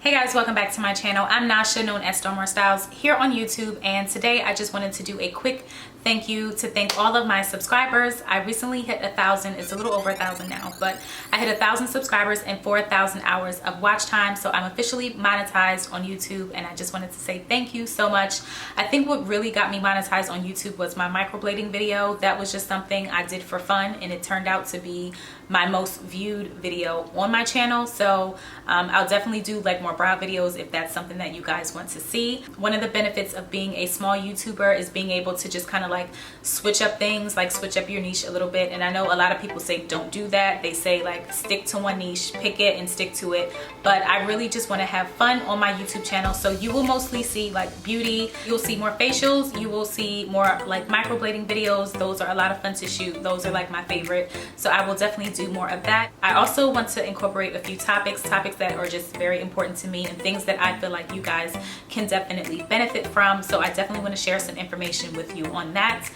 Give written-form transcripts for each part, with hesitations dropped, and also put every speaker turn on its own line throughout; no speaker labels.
Hey guys, welcome back to my channel. I'm Nasha, known as Stormore Styles, here on YouTube, and today I just wanted to do a quick thank you to thank all of my subscribers. I recently hit 1,000. It's a little over 1,000 now, but I hit 1,000 subscribers and 4,000 hours of watch time, so I'm officially monetized on YouTube, and I just wanted to say thank you so much. I think what really got me monetized on YouTube was my microblading video. That was just something I did for fun, and it turned out to be my most viewed video on my channel. So I'll definitely do like more brow videos if that's something that you guys want to see. One of the benefits of being a small YouTuber is being able to just kind of like switch up things, like switch up your niche a little bit. And I know a lot of people say don't do that. They say like stick to one niche, pick it and stick to it. But I really just want to have fun on my YouTube channel. So you will mostly see like beauty, you'll see more facials, you will see more like microblading videos. Those are a lot of fun to shoot. Those are like my favorite. So I will definitely do more of that. I also want to incorporate a few topics that are just very important to me and things that I feel like you guys can definitely benefit from. So I definitely want to share some information with you on that.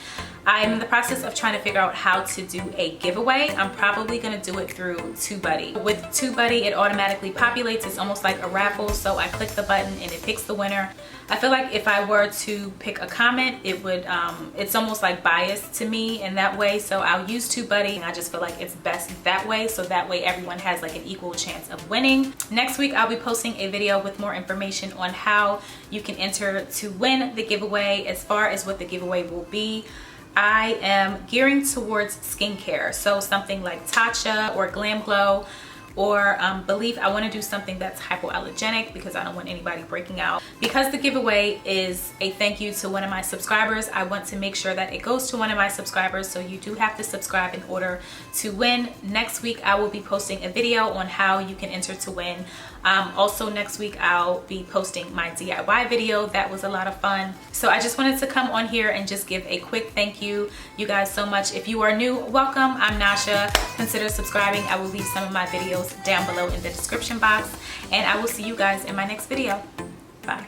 I'm in the process of trying to figure out how to do a giveaway. I'm probably going to do it through TubeBuddy. With TubeBuddy, it automatically populates. It's almost like a raffle. So I click the button and it picks the winner. I feel like if I were to pick a comment, it would, it's almost like biased to me in that way. So I'll use TubeBuddy, and I just feel like it's best that way. So that way everyone has like an equal chance of winning. Next week, I'll be posting a video with more information on how you can enter to win the giveaway. As far as what the giveaway will be, I am gearing towards skincare. So something like Tatcha or Glam Glow, or Belief. I want to do something that's hypoallergenic because I don't want anybody breaking out. Because the giveaway is a thank you to one of my subscribers, I want to make sure that it goes to one of my subscribers. So you do have to subscribe in order to win. Next week I will be posting a video on how you can enter to win. Also next week I'll be posting my DIY video. That was a lot of fun. So I just wanted to come on here and just give a quick thank you guys so much. If you are new, welcome. I'm Nasha. Consider subscribing. I will leave some of my videos down below in the description box, and I will see you guys in my next video. Bye.